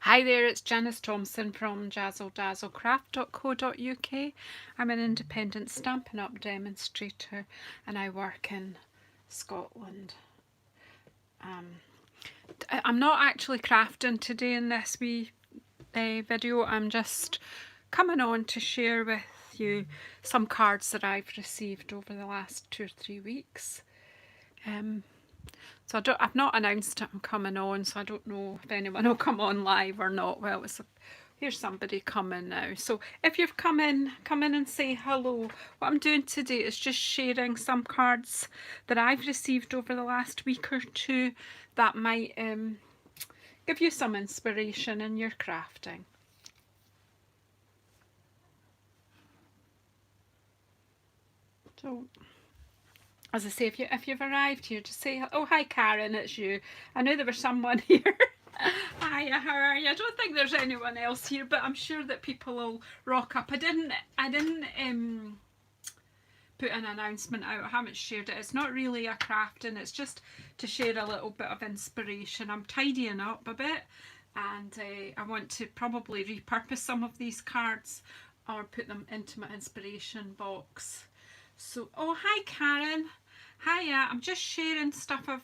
Hi there, it's Janice Thompson from jazzledazzlecraft.co.uk. I'm an independent Stampin' Up! Demonstrator and I work in Scotland. I'm not actually crafting today in this wee video, I'm just coming on to share with you some cards that I've received over the last 2 or 3 weeks. So I've not announced I'm coming on, so I don't know if anyone will come on live or not. Well, here's somebody coming now. So if you've come in and say hello. What I'm doing today is just sharing some cards that I've received over the last week or two that might give you some inspiration in your crafting. So, as I say, if you've arrived here, just say, oh, hi Karen, it's you. I knew there was someone here. Hiya, how are you? I don't think there's anyone else here, but I'm sure that people will rock up. I didn't put an announcement out. I haven't shared it. It's not really a crafting, it's just to share a little bit of inspiration. I'm tidying up a bit and I want to probably repurpose some of these cards or put them into my inspiration box. So, oh, hi Karen. Hiya, I'm just sharing stuff I've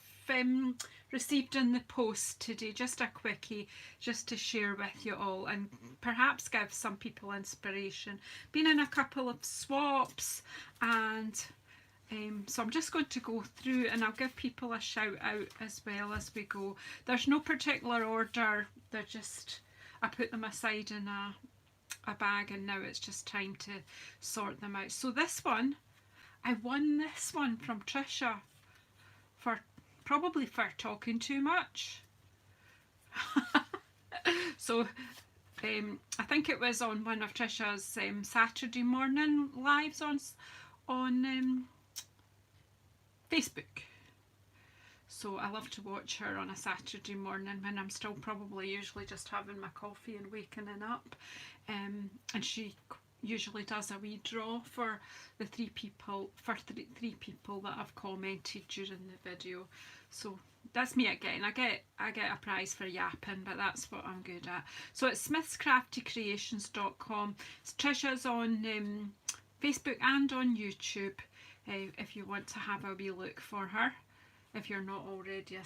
received in the post today, just a quickie, just to share with you all and perhaps give some people inspiration. Been in a couple of swaps and so I'm just going to go through and I'll give people a shout out as well as we go. There's no particular order, they're just, I put them aside in a bag and now it's just time to sort them out. So this one, I won this one from Trisha for probably for talking too much. So I think it was on one of Trisha's Saturday morning lives on Facebook. So I love to watch her on a Saturday morning when I'm still probably usually just having my coffee and waking up. And she usually does a wee draw for the three people that have commented during the video. So that's me again. I get a prize for yapping, but that's what I'm good at. So it's smithscraftycreations.com. Trisha's on Facebook and on YouTube if you want to have a wee look for her. If you're not already a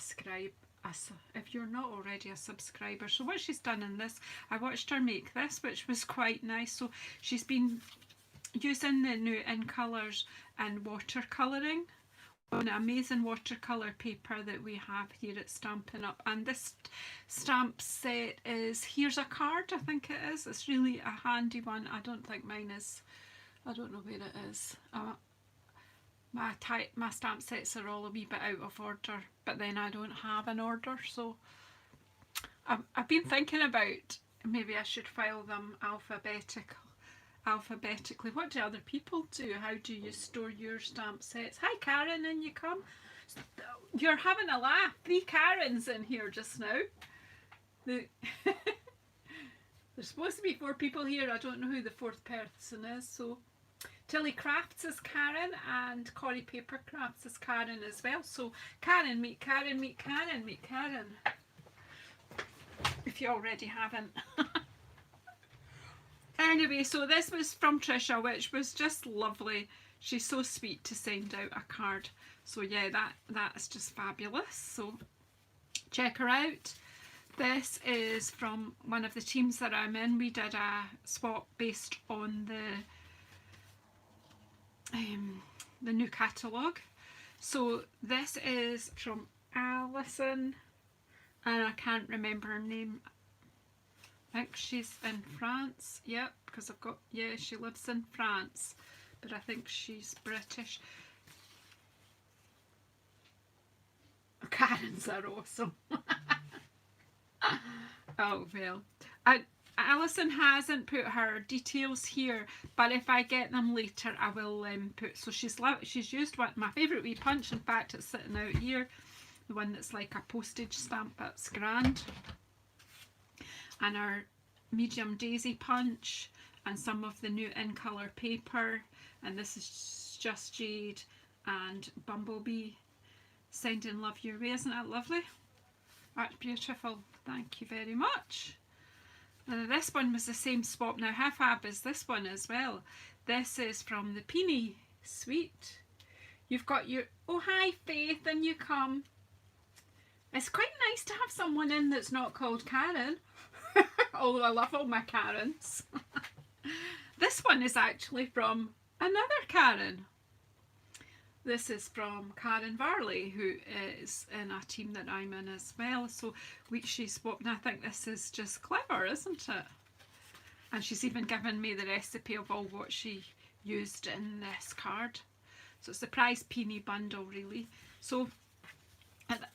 subscriber. So what she's done in this, I watched her make this, which was quite nice. So she's been using the new in colours and watercolouring on an amazing watercolour paper that we have here at Stampin' Up. And this stamp set is Here's a Card, I think it is. It's really a handy one. I don't think mine is, I don't know where it is. My stamp sets are all a wee bit out of order, but then I don't have an order, so I've been thinking about maybe I should file them alphabetically. What do other people do? How do you store your stamp sets? Hi Karen, in you come. You're having a laugh. 3 Karens in here just now. There's supposed to be 4 people here. I don't know who the 4th person is, so Tilly Crafts is Karen and Corrie Paper Crafts is Karen as well. So Karen, meet Karen, meet Karen, meet Karen. If you already haven't. Anyway, so this was from Trisha, which was just lovely. She's so sweet to send out a card. So yeah, that's just fabulous. So check her out. This is from one of the teams that I'm in. We did a swap based on the new catalogue. So this is from Alison, and I can't remember her name. I think she's in France. Yep, because I've got, yeah, she lives in France, but I think she's British. Karens are awesome. Oh well. Alison hasn't put her details here, but if I get them later I will put. So she's used my favourite wee punch. In fact, it's sitting out here, the one that's like a postage stamp. That's grand. And our medium daisy punch and some of the new in colour paper, and this is Just Jade and Bumblebee sending love your way. Isn't that lovely? That's beautiful. Thank you very much. And this one was the same swap. Now how fab is this one as well? This is from the Peony Suite. You've got your, oh hi Faith, and you come. It's quite nice to have someone in that's not called Karen. Although I love all my Karens. This one is actually from another Karen. This is from Karen Varley, who is in a team that I'm in as well. So she swapped, and I think this is just clever, isn't it? And she's even given me the recipe of all what she used in this card. So it's the prize Peony bundle, really. So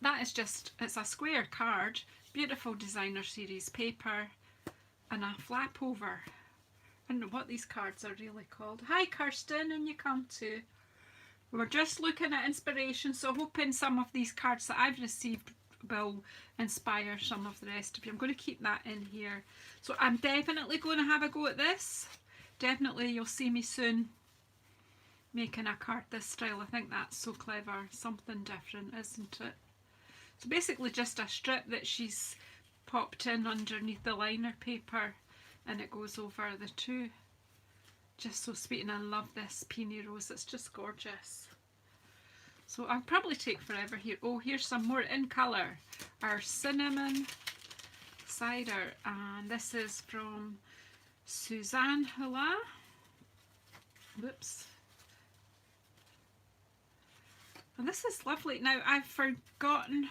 that is just, it's a square card, beautiful designer series paper, and a flap over. I don't know what these cards are really called. Hi Kirsten, and you come too. We're just looking at inspiration, so hoping some of these cards that I've received will inspire some of the rest of you. I'm going to keep that in here. So I'm definitely going to have a go at this. Definitely you'll see me soon making a card this style. I think that's so clever. Something different, isn't it? So basically just a strip that she's popped in underneath the liner paper, and it goes over the two. Just so sweet, and I love this Peony Rose. It's just gorgeous. So I'll probably take forever here. Oh, here's some more in colour. Our cinnamon cider, and this is from Suzanne Hula. Whoops. And this is lovely. Now I've forgotten,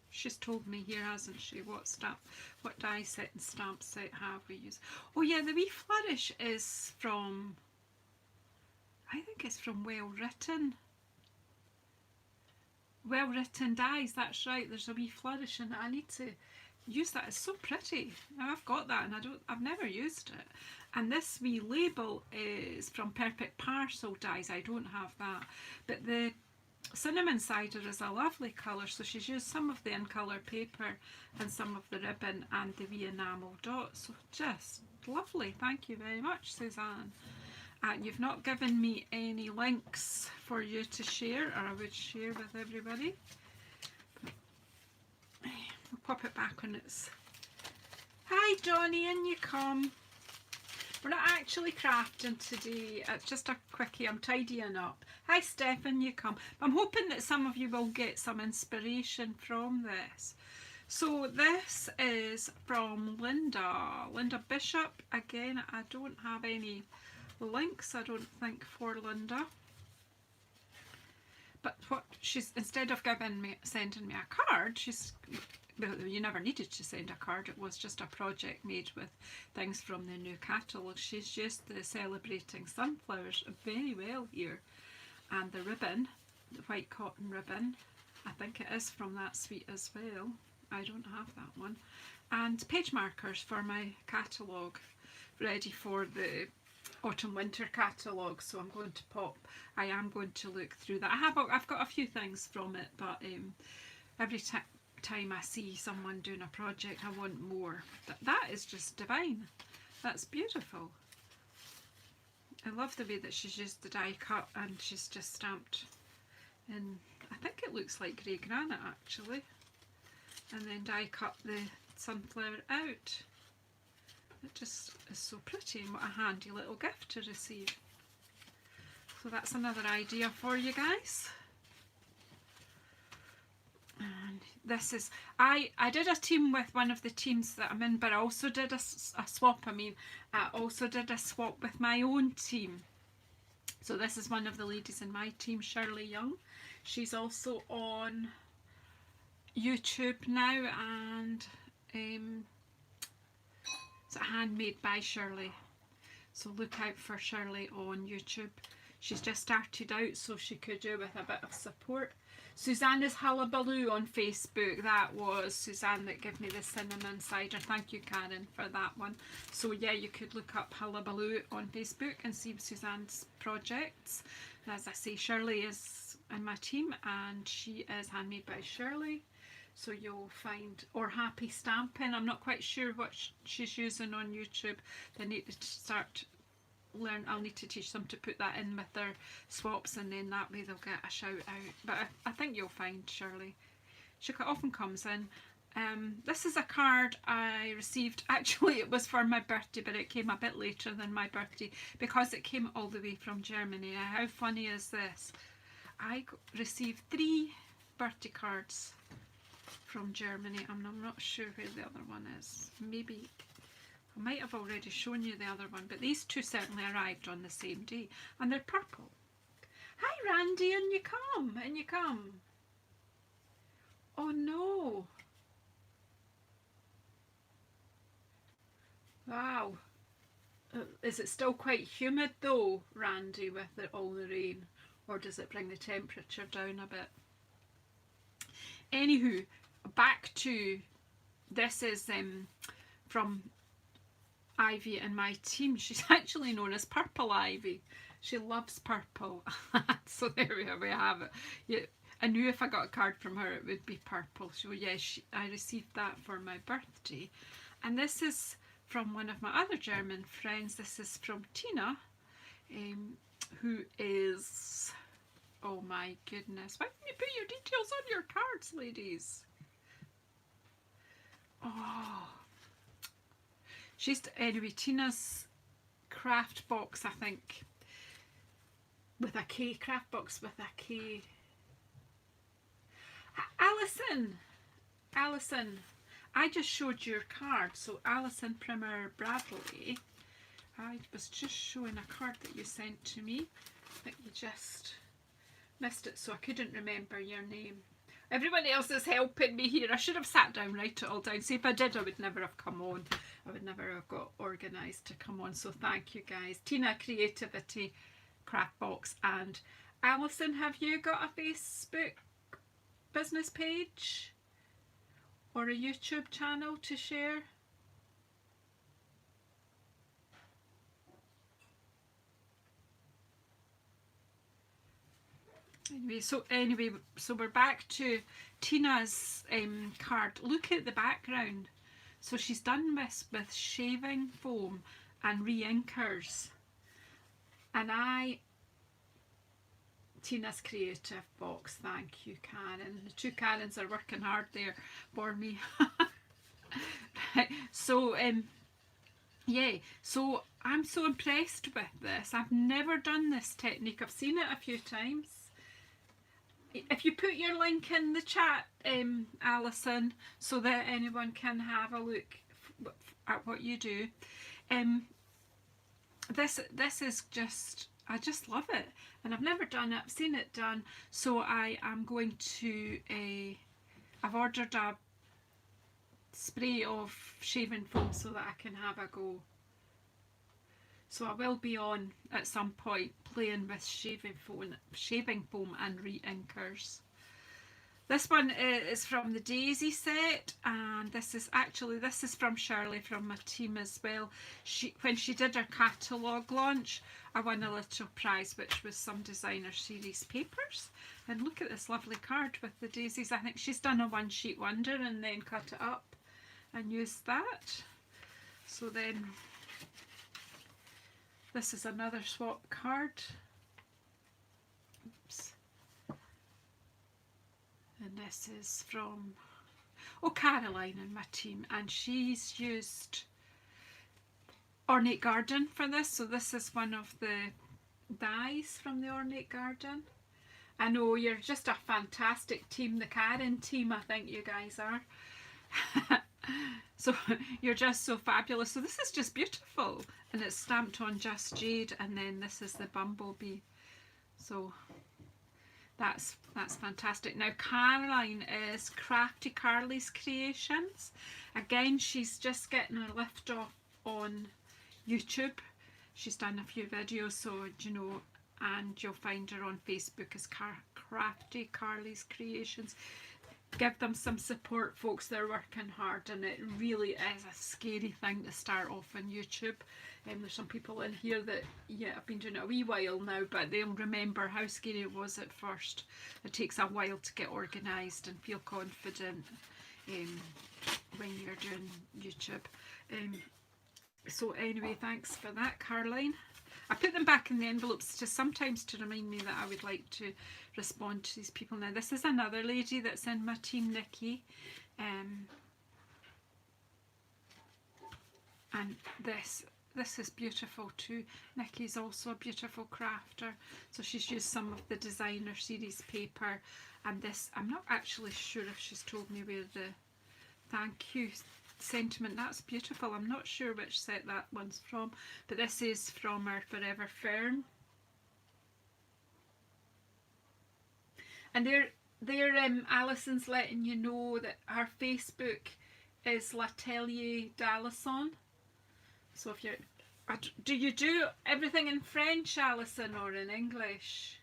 she's told me here, hasn't she, what die set and stamp set have we used. Oh yeah, the wee flourish is from, I think it's from Well Written Dies, that's right. There's a wee flourish in it. I need to use that. It's so pretty. Now I've got that and I've never used it. And this wee label is from Perfect Parcel Dies. I don't have that. But the cinnamon cider is a lovely colour, so she's used some of the in colour paper and some of the ribbon and the wee enamel dots. So just lovely. Thank you very much, Suzanne. And you've not given me any links for you to share, or I would share with everybody. We'll pop it back on its... Hi Johnny, in you come. We're not actually crafting today, it's just a quickie. I'm tidying up. Hi Stefan, you come. I'm hoping that some of you will get some inspiration from this. So this is from Linda Bishop. Again, I don't have any links, I don't think, for Linda. But what she's, instead of sending me a card, you never needed to send a card, it was just a project made with things from the new catalogue. She's used the Celebrating Sunflowers very well here, and the ribbon, the white cotton ribbon, I think it is from that suite as well. I don't have that one. And page markers for my catalogue, ready for the autumn winter catalogue, so I am going to look through that. I've got a few things from it, but every time I see someone doing a project I want more. That is just divine. That's beautiful. I love the way that she's used the die cut and she's just stamped in, I think it looks like grey granite actually, and then die cut the sunflower out. It just is so pretty, and what a handy little gift to receive. So that's another idea for you guys. And this is, I did a team with one of the teams that I'm in, but I also did a swap. I also did a swap with my own team. So this is one of the ladies in my team, Shirley Young. She's also on YouTube now, and it's Handmade by Shirley. So look out for Shirley on YouTube. She's just started out, so she could do with a bit of support. Suzanne is Hullabaloo on Facebook. That was Suzanne that gave me the cinnamon cider. Thank you, Karen, for that one. So yeah, you could look up Hullabaloo on Facebook and see Suzanne's projects. And as I say, Shirley is in my team, and she is Handmade by Shirley. So you'll find, or Happy Stamping. I'm not quite sure what she's using on YouTube. They need to start learn. I'll need to teach them to put that in with their swaps, and then that way they'll get a shout out. But I think you'll find Shirley. She often comes in, This is a card I received. Actually, it was for my birthday, but it came a bit later than my birthday because it came all the way from Germany. Now, how funny is this? I received 3 birthday cards from Germany, and I'm not sure where the other one is. Maybe I might have already shown you the other one, but these 2 certainly arrived on the same day, and they're purple. Hi Randy, and you come, and you come. Oh no. Wow. Is it still quite humid though, Randy, with all the rain? Or does it bring the temperature down a bit? Anywho, back to, this is from Ivy and my team. She's actually known as Purple Ivy. She loves purple. So there we have it. Yeah, I knew if I got a card from her it would be purple. So yes, I received that for my birthday. And this is from one of my other German friends. This is from Tina, who is, oh my goodness, why didn't you put your details on your cards, ladies? Oh, she's, anyway, Tina's craft box, I think, with a K, craft box with a K. Alison, I just showed your card. So Alison Primer Bradley, I was just showing a card that you sent to me, but you just missed it, so I couldn't remember your name. Everybody else is helping me here. I should have sat down, write it all down. See, if I did, I would never have come on. I would never have got organised to come on. So thank you guys. Tina Creativity Craft Box, and Alison, have you got a Facebook business page or a YouTube channel to share? Anyway, so we're back to Tina's card. Look at the background. So she's done this with shaving foam and re-inkers. And Tina's Creative Box, thank you, Karen. The 2 Karens are working hard there for me. Right. So yeah, so I'm so impressed with this. I've never done this technique. I've seen it a few times. If you put your link in the chat, Alison, so that anyone can have a look at what you do. This is just, I just love it, and I've never done it. I've seen it done, so I am going to I've ordered a spray of shaving foam so that I can have a go. So I will be on at some point playing with shaving foam and re-inkers. This one is from the Daisy set, and this is from Shirley from my team as well. When she did her catalogue launch, I won a little prize, which was some designer series papers. And look at this lovely card with the daisies. I think she's done a 1-sheet wonder and then cut it up and used that. So then this is another swap card. Oops. And this is from, Caroline and my team, and she's used Ornate Garden for this. So this is one of the dies from the Ornate Garden. I know you're just a fantastic team, the Karen team, I think you guys are. So you're just so fabulous. So this is just beautiful, and it's stamped on Just Jade, and then this is the bumblebee. So that's fantastic. Now Caroline is Crafty Carly's Creations. Again, she's just getting her lift off on YouTube. She's done a few videos, so you know, and you'll find her on Facebook as Crafty Carly's Creations. Give them some support, folks. They're working hard, and it really is a scary thing to start off on YouTube. There's some people in here that, yeah, I've been doing it a wee while now, but they'll remember how scary it was at first. It takes a while to get organised and feel confident when you're doing YouTube. So anyway, thanks for that, Caroline. I put them back in the envelopes just sometimes to remind me that I would like to respond to these people. Now this is another lady that's in my team, Nikki. And this is beautiful too. Nikki's also a beautiful crafter, so she's used some of the designer series paper, and this, I'm not actually sure if she's told me where the thank you sentiment, that's beautiful. I'm not sure which set that one's from, but this is from our Forever Fern. And there Alison's letting you know that her Facebook is L'Atelier d'Alison. So if you're, do you do everything in French, Alison, or in English?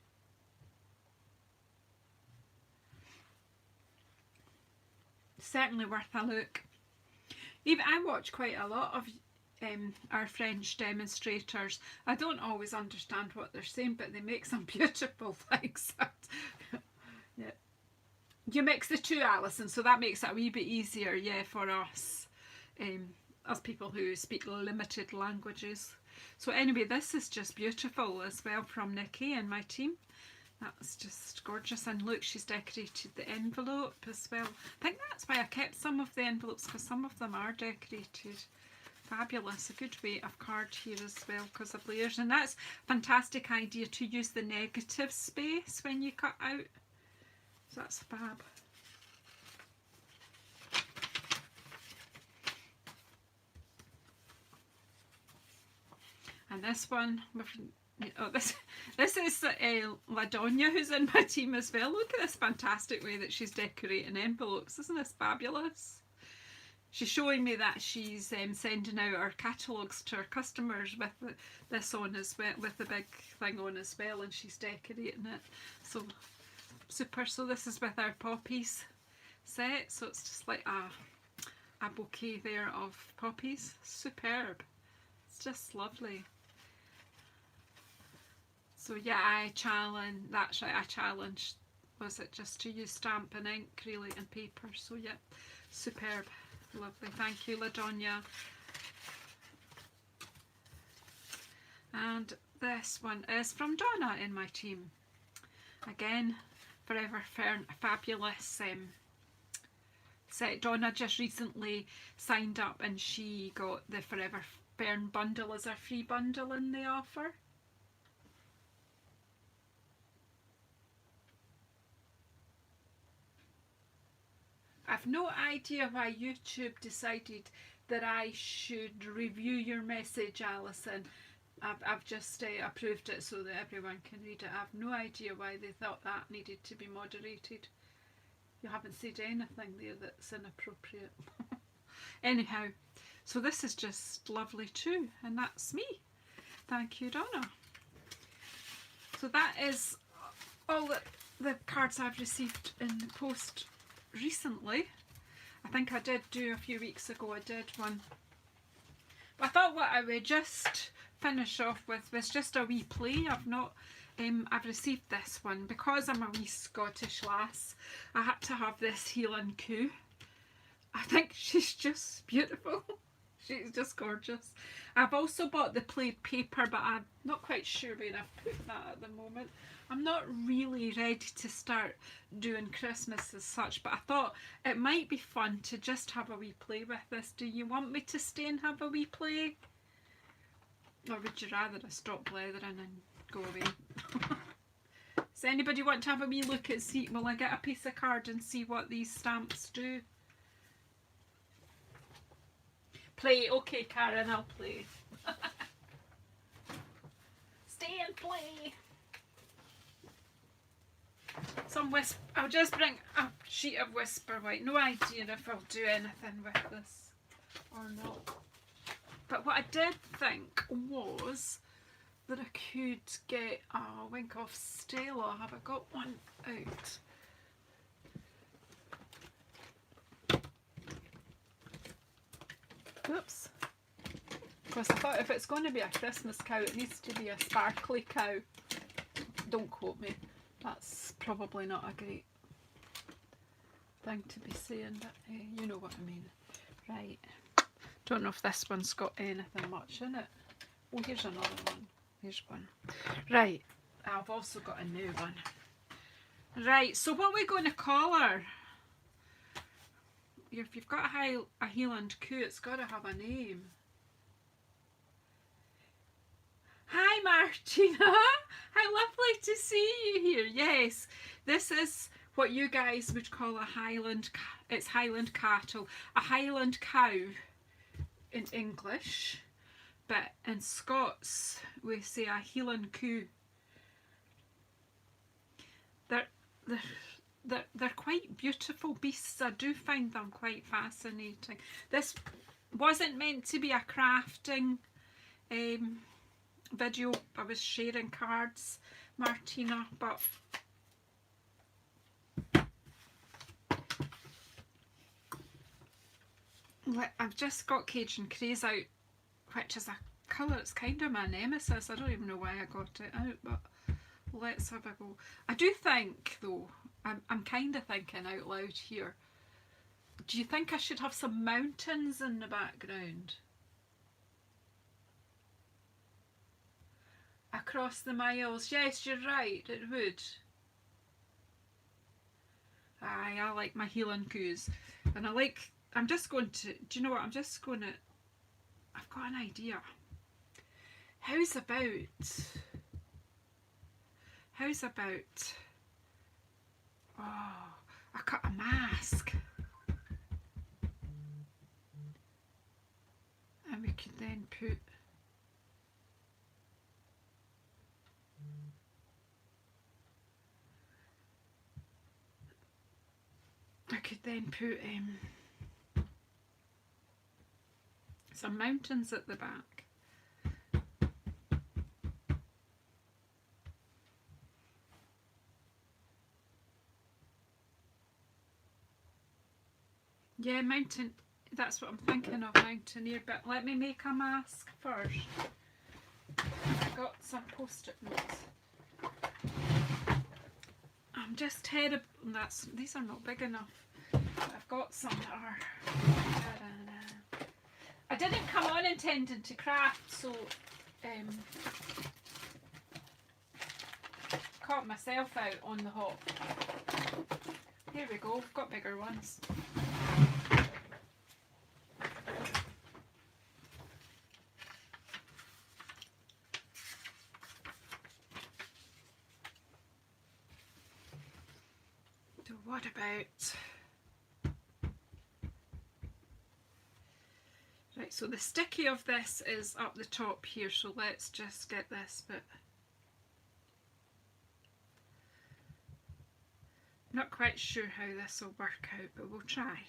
Certainly worth a look. Even I watch quite a lot of our French demonstrators. I don't always understand what they're saying, but they make some beautiful things. Yeah. You mix the two, Alison, so that makes it a wee bit easier, yeah, for us. As people who speak limited languages. So anyway, this is just beautiful as well from Nikki and my team. That's just gorgeous. And look, she's decorated the envelope as well. I think that's why I kept some of the envelopes, because some of them are decorated. Fabulous. A good weight of card here as well because of layers. And that's a fantastic idea to use the negative space when you cut out. So that's fab. And this one, oh, this is LaDonia, who's in my team as well. Look at this fantastic way that she's decorating envelopes. Isn't this fabulous? She's showing me that she's sending out our catalogues to her customers with this on as well, with the big thing on as well, and she's decorating it. So super. So this is with our poppies set. So it's just like a bouquet there of poppies. Superb. It's just lovely. So yeah, I challenged, was it just to use stamp and ink really and paper. So yeah, superb, lovely. Thank you, LaDonia. And this one is from Donna in my team. Again, Forever Fern, a fabulous set. Donna just recently signed up and she got the Forever Fern bundle as a free bundle in the offer. I've no idea why YouTube decided that I should review your message, Alison. I've just approved it so that everyone can read it. I have no idea why they thought that needed to be moderated. You haven't said anything there that's inappropriate. Anyhow, so this is just lovely too, and that's me. Thank you, Donna. So that is all the cards I've received in the post recently. I think I did do a few weeks ago, I did one. But I thought what I would just finish off with was just a wee play. I've received this one because I'm a wee Scottish lass. I had to have this Healing Coo. I think she's just beautiful. She's just gorgeous. I've also bought the plaid paper, but I'm not quite sure where I've put that at the moment. I'm not really ready to start doing Christmas as such, but I thought it might be fun to just have a wee play with this. Do you want me to stay and have a wee play? Or would you rather I stop blethering and go away? Does anybody want to have a wee look at, see, will I get a piece of card and see what these stamps do? Play, okay Karen, I'll play. Stay and play. Some I'll just bring a sheet of Whisper White. No idea if I'll do anything with this or not. But what I did think was that I could get a Wink of Stella. Have I got one out? Oops. Because I thought if it's going to be a Christmas cow, it needs to be a sparkly cow. Don't quote me. That's probably not a great thing to be saying, but you know what I mean. Right. Don't know if this one's got anything much in it. Oh, here's another one. Here's one. Right. I've also got a new one. Right. So what are we going to call her? if you've got a Highland coo, it's got to have a name. Hi Martina, how lovely to see you here. Yes, this is what you guys would call a Highland, it's Highland cattle, a Highland cow in English, but in Scots we say a Highland coo. They're quite beautiful beasts. I do find them quite fascinating. This wasn't meant to be a crafting video. I was sharing cards, Martina, but I've just got Cajun Craze out, which is a colour, it's kind of my nemesis. I don't even know why I got it out, but let's have a go. I do think though, I'm kind of thinking out loud here, do you think I should have some mountains in the background? Across the miles, yes, you're right, it would. Aye, I like my Highland coos, and I'm just going to, do you know what, I've got an idea. How's about, oh, I cut a mask. And we could then put, some mountains at the back. Yeah, mountain, that's what I'm thinking of, mountaineer, but let me make a mask first. I got some post-it notes. I'm just terrible, these are not big enough. I've got some that are, I didn't come on intending to craft, so caught myself out on the hop. Here we go, I've got bigger ones. So what about, right, so the sticky of this is up the top here, so let's just get this bit. Not quite sure how this will work out, but we'll try.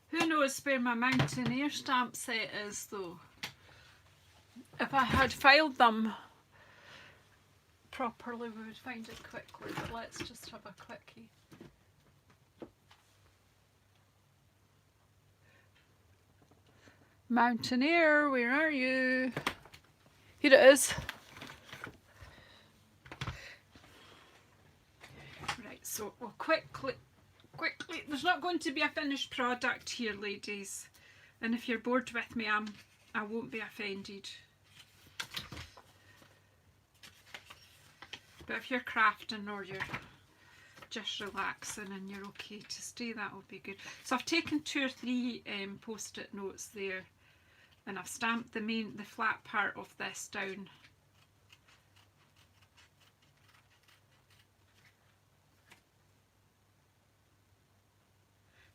Who knows where my Mountaineer stamp set is though? If I had filed them properly we would find it quickly, but let's just have a quickie. Mountaineer, where are you? Here it is. Right, so we'll quickly, there's not going to be a finished product here, ladies, and if you're bored with me, I won't be offended. But if you're crafting or you're just relaxing and you're okay to stay, that will be good. So I've taken 2 or 3 post-it notes there, and I've stamped the flat part of this down.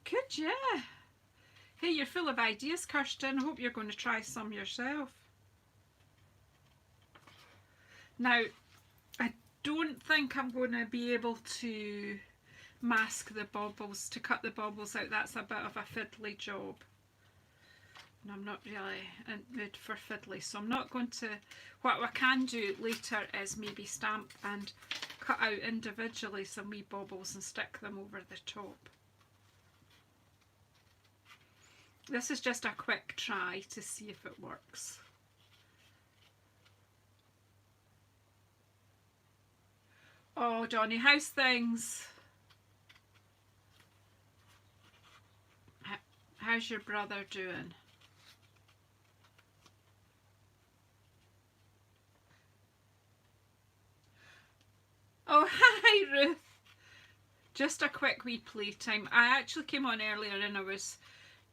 Good, yeah. Hey, you're full of ideas, Kirsten. I hope you're going to try some yourself. Now, I don't think I'm going to be able to mask the baubles, to cut the baubles out. That's a bit of a fiddly job. And I'm not really in the mood for fiddly, so I'm not going to. What I can do later is maybe stamp and cut out individually some wee baubles and stick them over the top. This is just a quick try to see if it works. Oh, Donnie, how's things? How's your brother doing? Oh, hi Ruth. Just a quick wee playtime. I actually came on earlier and I was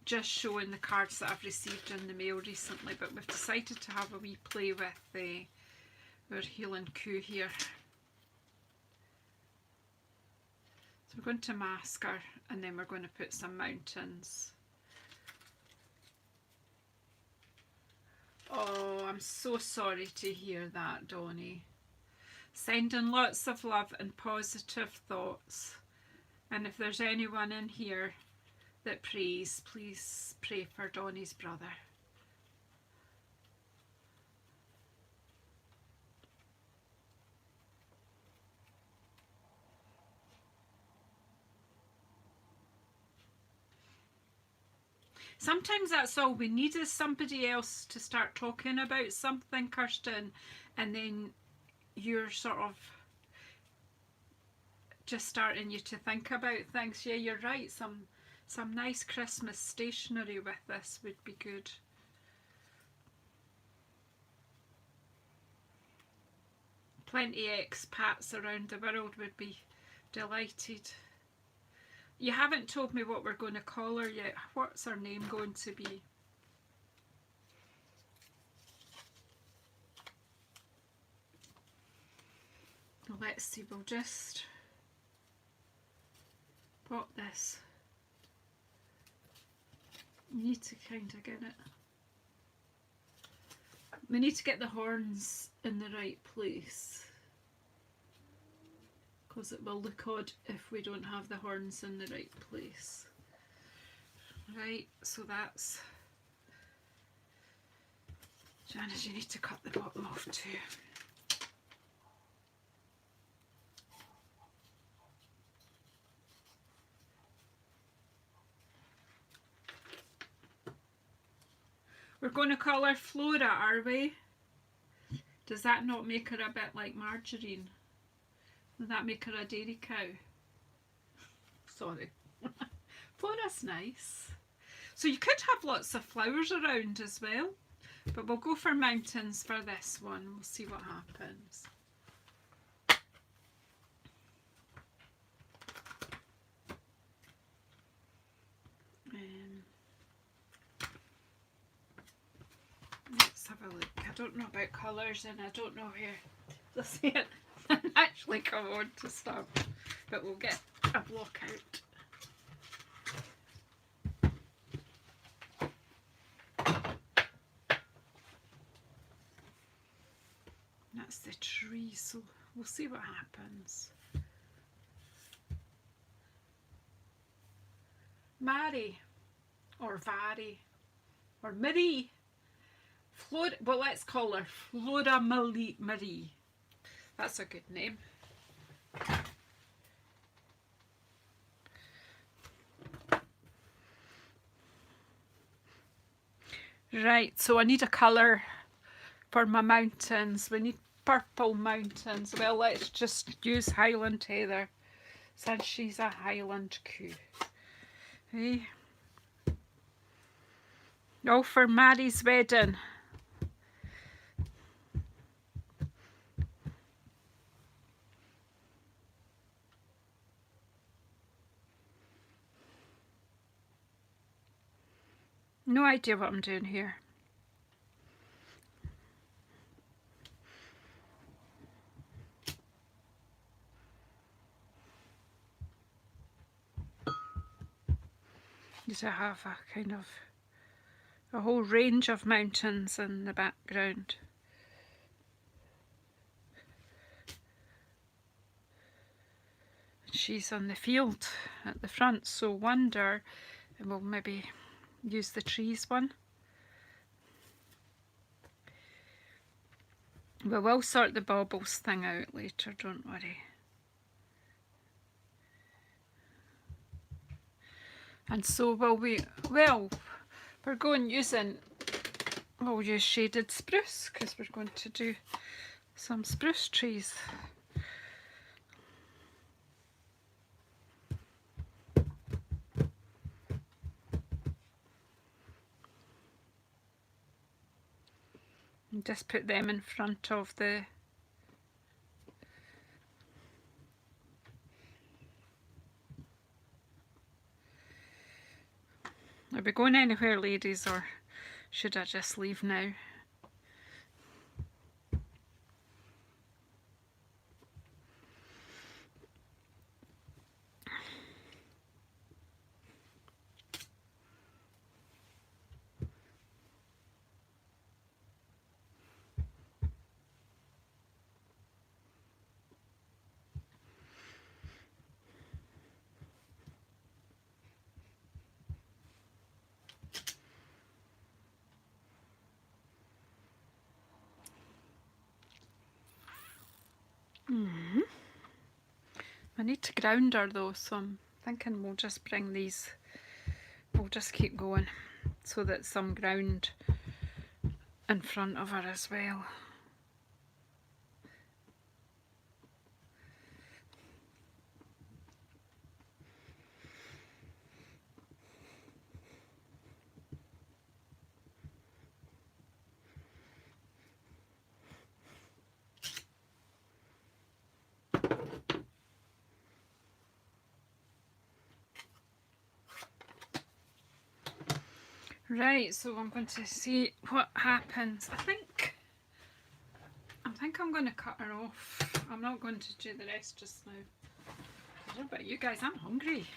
just showing the cards that I've received in the mail recently, but we've decided to have a wee play with our healing coup here. So we're going to mask her and then we're going to put some mountains. Oh, I'm so sorry to hear that, Donnie. Sending lots of love and positive thoughts. And if there's anyone in here that prays, please pray for Donnie's brother. Sometimes that's all we need, is somebody else to start talking about something, Kirsten, and then you're sort of just starting you to think about things. Yeah, you're right. Some nice Christmas stationery with this would be good. Plenty of expats around the world would be delighted. You haven't told me what we're going to call her yet. What's her name going to be? Let's see, we'll just pop this. We need to kind of get it. We need to get the horns in the right place, because it will look odd if we don't have the horns in the right place. Right, so that's... Janice, you need to cut the bottom off too. We're going to call her Flora, are we? Does that not make her a bit like margarine? Does that make her a dairy cow? Sorry. Flora's nice. So you could have lots of flowers around as well, but we'll go for mountains for this one. We'll see what happens. Let's have a look. I don't know about colours and I don't know where to see it actually come on to stuff, but we'll get a block out. That's the tree, so we'll see what happens. Mhairi, or Vari, or Marie. Flora, well, let's call her Flora Mhairi. That's a good name. Right, so I need a colour for my mountains. We need purple mountains. Well, let's just use Highland Heather, since she's a Highland coo. Hey. All for Mary's wedding. No idea what I'm doing here. Need to have a kind of a whole range of mountains in the background. She's on the field at the front, so wonder, and we'll maybe use the trees one. We will sort the baubles thing out later, don't worry. And so will we, well, we're going using, we'll use shaded spruce because we're going to do some spruce trees. And just put them in front of the Are we going anywhere, ladies, or should I just leave now? I need to ground her though, so I'm thinking we'll just bring these, we'll just keep going so that some ground in front of her as well. Right, so I'm going to see what happens. I think I'm going to cut her off. I'm not going to do the rest just now. I don't know about you guys, I'm hungry.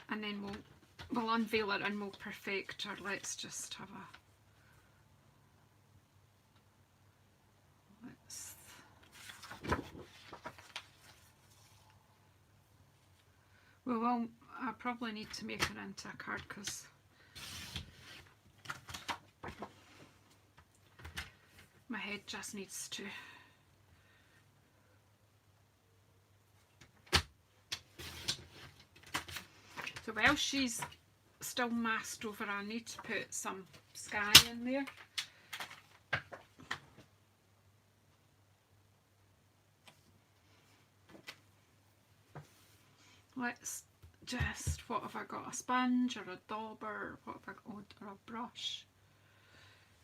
And then we'll unveil it and we'll perfect her. Let's just have a well, I probably need to make her into a card because my head just needs to. So while she's still masked over, I need to put some sky in there. Let's just, what have I got? A sponge or a dauber? What have I got? Or a brush?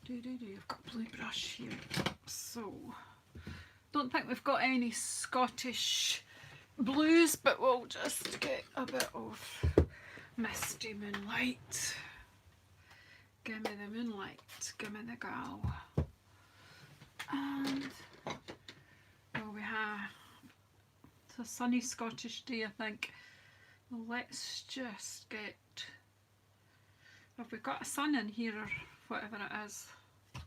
I've got a blue brush here. So, don't think we've got any Scottish blues, but we'll just get a bit of misty moonlight. Give me the moonlight, give me the gal. And, well, we have, it's a sunny Scottish day, I think. Let's just get, have we got a sun in here or whatever it is? I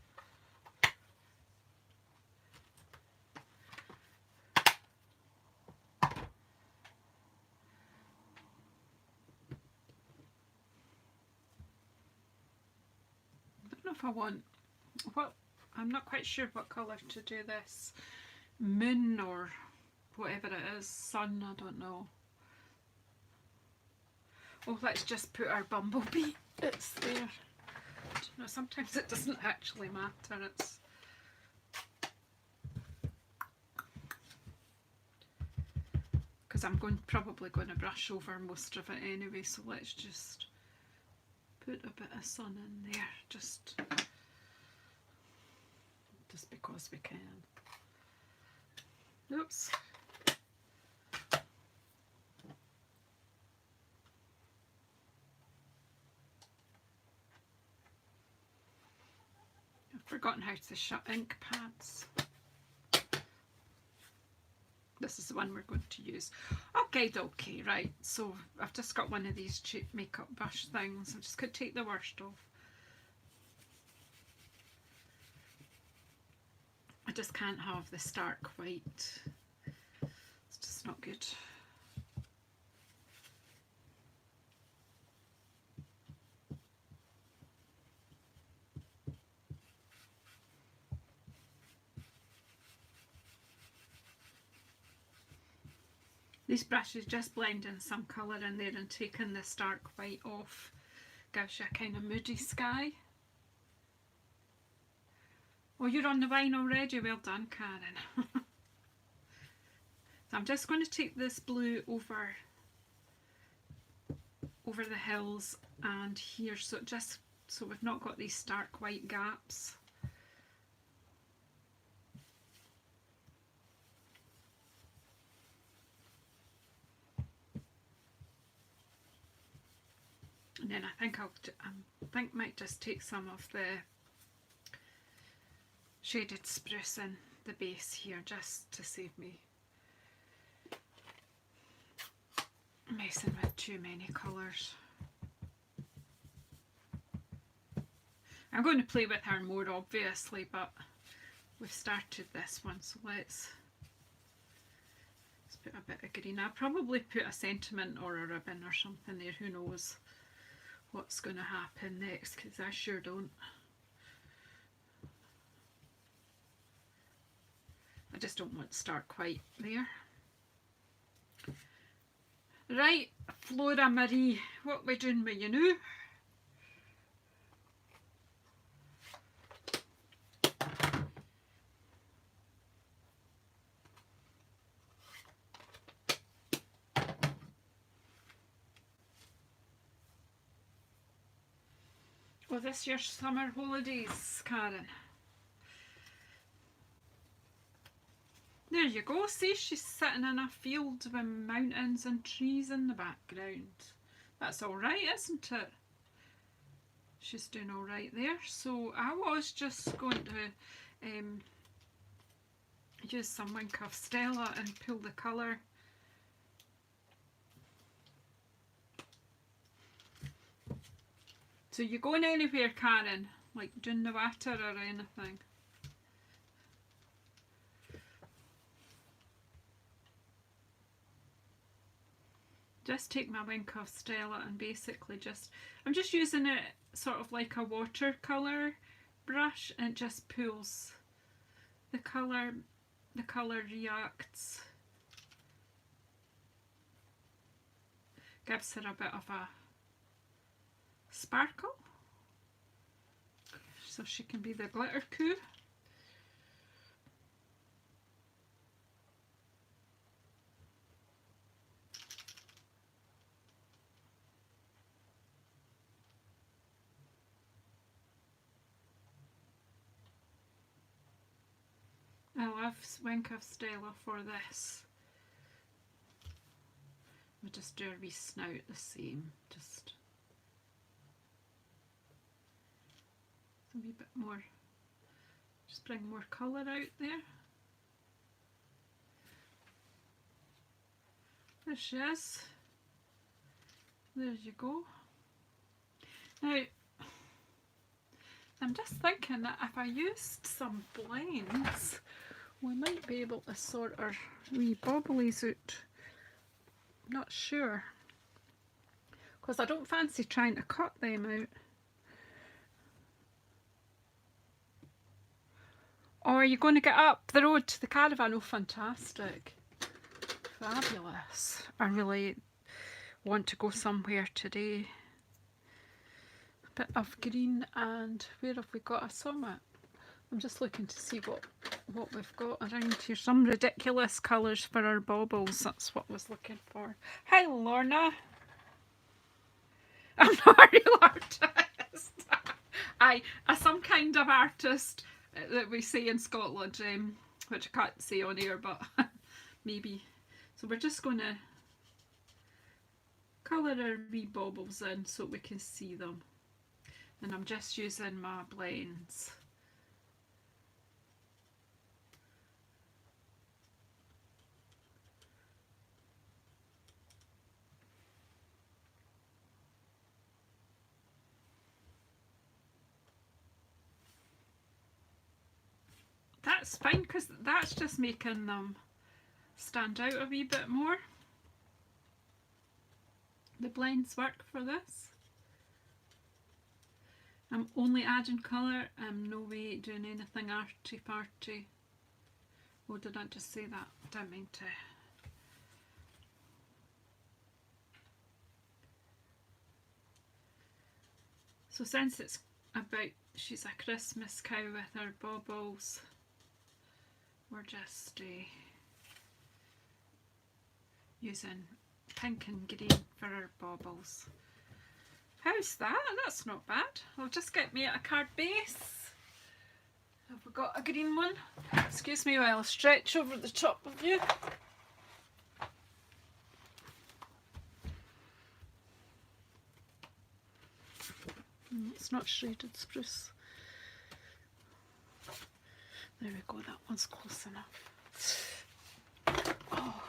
don't know if I want, what, I'm not quite sure what colour to do this. Moon or whatever it is, sun, I don't know. Oh, let's just put our bumblebee. It's there. You know, sometimes it doesn't actually matter. It's because I'm probably going to brush over most of it anyway. So let's just put a bit of sun in there, just because we can. Oops. Forgotten how to shut ink pads. This is the one we're going to use. Okay, right. So I've just got one of these cheap makeup brush things. I'm just going to take the worst off. I just can't have the stark white. It's just not good. These brushes just blend in some colour in there and taking the stark white off gives you a kind of moody sky. Oh, you're on the wine already? Well done, Karen. So I'm just going to take this blue over the hills and here, so just so we've not got these stark white gaps. And then I think might just take some of the shaded spruce in the base here, just to save me messing with too many colours. I'm going to play with her more obviously, but we've started this one, so let's put a bit of green. I'll probably put a sentiment or a ribbon or something there, who knows what's going to happen next, because I sure don't. I just don't want to start quite there. Right, Flora Mhairi, what we doing with you now? Oh, this your summer holidays, Karen. There you go, see, she's sitting in a field with mountains and trees in the background. That's alright, isn't it? She's doing alright there. So I was just going to use some Wink of Stella and pull the colour. So you going anywhere, Karen? Like doing the water or anything? Just take my Wink of Stella and basically I'm just using it sort of like a watercolour brush, and it just pulls the colour reacts, gives it a bit of a sparkle, so she can be the glitter coup. I love Wink of Stella for this. We'll just do a wee snout the same, just a wee bit more, just bring more colour out there. There she is. There you go. Now, I'm just thinking that if I used some blends, we might be able to sort our wee bobblies out. Not sure, because I don't fancy trying to cut them out. Or are you going to get up the road to the caravan? Oh, fantastic. Fabulous. I really want to go somewhere today. A bit of green, and where have we got a summit? I'm just looking to see what we've got around here. Some ridiculous colours for our baubles. That's what I was looking for. Hi, Lorna. I'm not a real artist. I'm some kind of artist that we say in Scotland, which I can't say on air, but maybe. So we're just going to colour our wee baubles in so we can see them. And I'm just using my blends. That's fine, because that's just making them stand out a wee bit more. The blends work for this. I'm only adding colour. I'm no way doing anything arty-farty. Oh, did I just say that? I didn't mean to. So since it's about, she's a Christmas cow with her baubles, we're just using pink and green for our baubles. How's that? That's not bad. I'll just get me a card base. Have we got a green one? Excuse me while I stretch over the top of you. It's not shredded spruce. There we go, that one's close enough. Oh,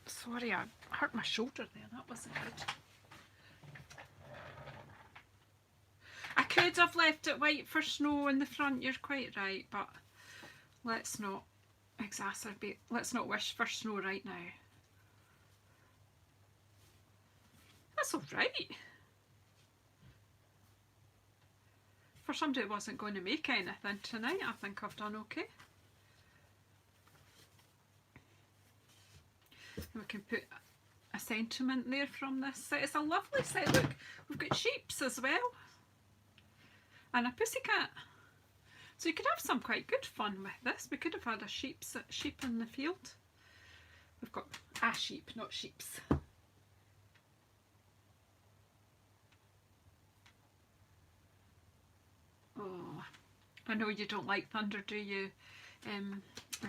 sorry, I hurt my shoulder there, that wasn't good. I could have left it white for snow in the front, you're quite right, but let's not exacerbate, let's not wish for snow right now. That's alright. For somebody who wasn't going to make anything tonight, I think I've done okay. And we can put a sentiment there from this set. It's a lovely set. Look, we've got sheeps as well. And a pussycat. So you could have some quite good fun with this. We could have had a sheep in the field. We've got a sheep, not sheeps. Oh, I know you don't like thunder, do you,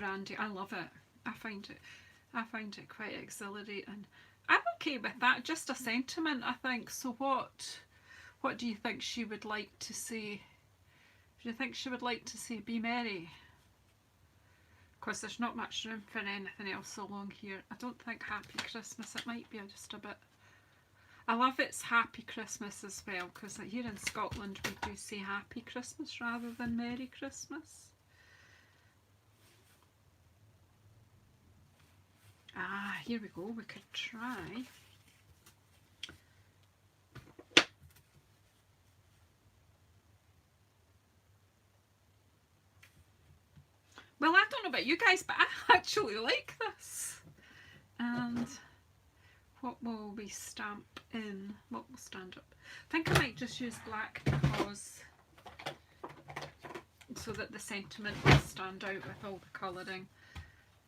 Randy? I love it. I find it quite exhilarating. I'm okay with that. Just a sentiment, I think. So what do you think she would like to say? Do you think she would like to say "Be merry"? Because there's not much room for anything else along here. I don't think "Happy Christmas." It might be just a bit. I love it's Happy Christmas as well, because here in Scotland we do say Happy Christmas rather than Merry Christmas. Ah, here we go. We could try. Well, I don't know about you guys, but I actually like this. And what will we stamp in? What will stand up? I think I might just use black because so that the sentiment will stand out with all the colouring.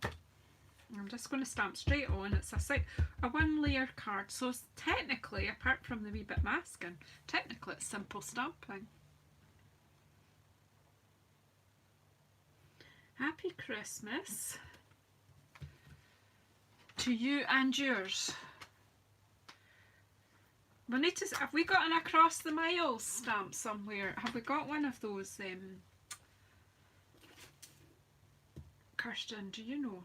I'm just going to stamp straight on. It's a one layer card, so technically, apart from the wee bit masking, technically it's simple stamping. Happy Christmas to you and yours. We need to. Have we got an across the miles stamp somewhere? Have we got one of those? Kirsten, do you know?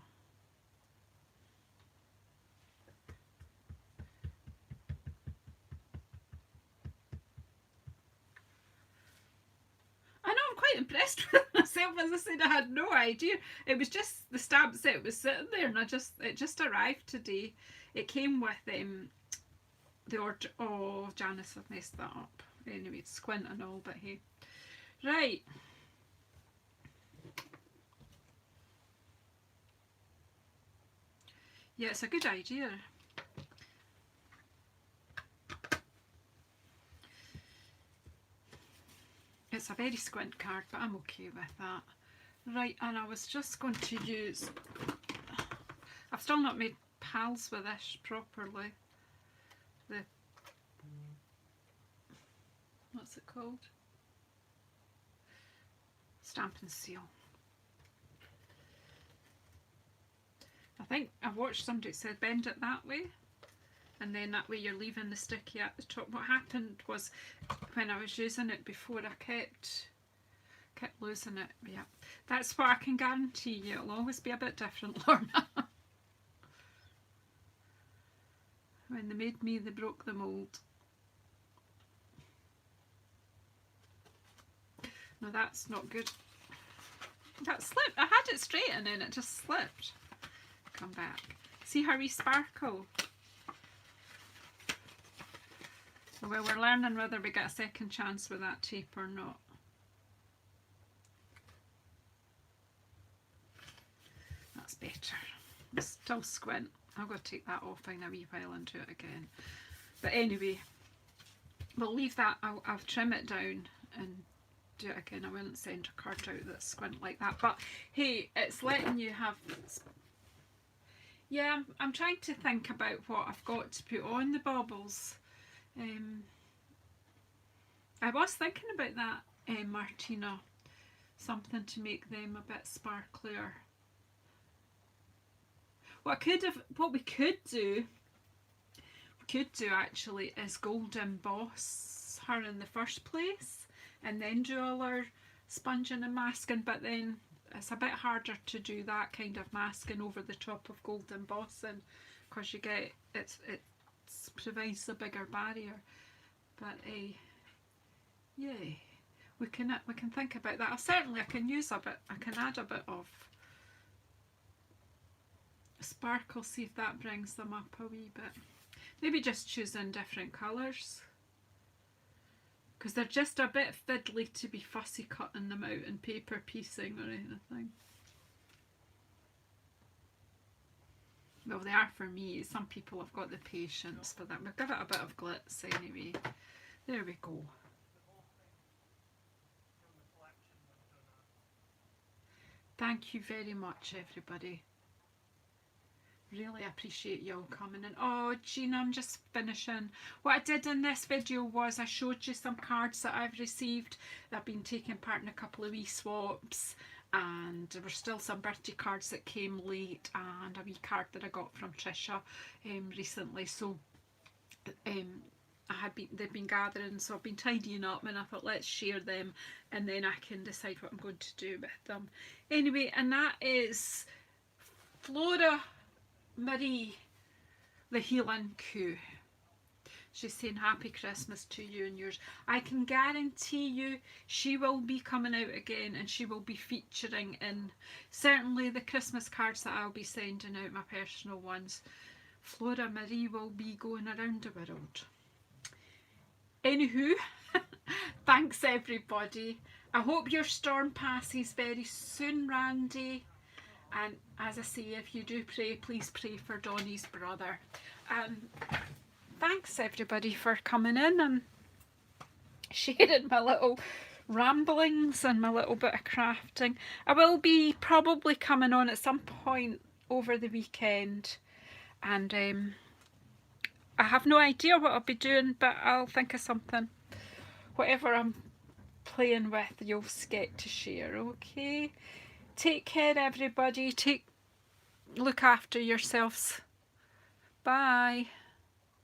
I know, I'm quite impressed with myself. As I said, I had no idea. It was just the stamp set was sitting there, and it just arrived today. It came with the order. Oh, Janice, I've messed that up. Anyway, it's squint and all, but hey, right. Yeah, it's a good idea. It's a very squint card, but I'm okay with that. Right, and I was just going to use... I've still not made pals with this properly. What's it called? Stamp and seal. I think I've watched somebody say bend it that way, and then that way you're leaving the sticky at the top. What happened was when I was using it before, I kept losing it. Yeah, that's what I can guarantee you. It'll always be a bit different, Lorna. When they made me, they broke the mould. No, that's not good. That slipped. I had it straight and then it just slipped. Come back. See how we sparkle? Well, we're learning whether we get a second chance with that tape or not. That's better. It's still squint. I've got to take that off in a wee while and do it again. But anyway, we'll leave that. I'll trim it down and do it again. I wouldn't send a card out that's squint like that. But hey, it's letting you have... Yeah, I'm trying to think about what I've got to put on the baubles. I was thinking about that, Martina. Something to make them a bit sparklier. What we could do actually is gold emboss her in the first place and then do all our sponging and masking, but then it's a bit harder to do that kind of masking over the top of gold embossing because you get it provides a bigger barrier. But yeah, we can think about that. I can use a bit. I can add a bit of sparkle, see if that brings them up a wee bit. Maybe just choosing different colours, because they're just a bit fiddly to be fussy cutting them out and paper piecing or anything. Well, they are for me. Some people have got the patience for that. We'll give it a bit of glitz anyway. There we go. Thank you very much, everybody. Really appreciate you all coming in. Oh, Gina, I'm just finishing. What I did in this video was I showed you some cards that I've received. I've been taking part in a couple of wee swaps, and there were still some birthday cards that came late, and a wee card that I got from Trisha recently. So they've been gathering, so I've been tidying up, and I thought let's share them and then I can decide what I'm going to do with them. Anyway, and that is Flora Mhairi, the Healing Coup. She's saying happy Christmas to you and yours. I can guarantee you she will be coming out again, and she will be featuring in certainly the Christmas cards that I'll be sending out, my personal ones. Flora Mhairi will be going around the world. Anywho, thanks everybody. I hope your storm passes very soon, Randy. And as I say, if you do pray, please pray for Donnie's brother. Thanks everybody for coming in and sharing my little ramblings and my little bit of crafting. I will be probably coming on at some point over the weekend, and I have no idea what I'll be doing, but I'll think of something. Whatever I'm playing with, you'll get to share, okay? Take care everybody. Look after yourselves. Bye.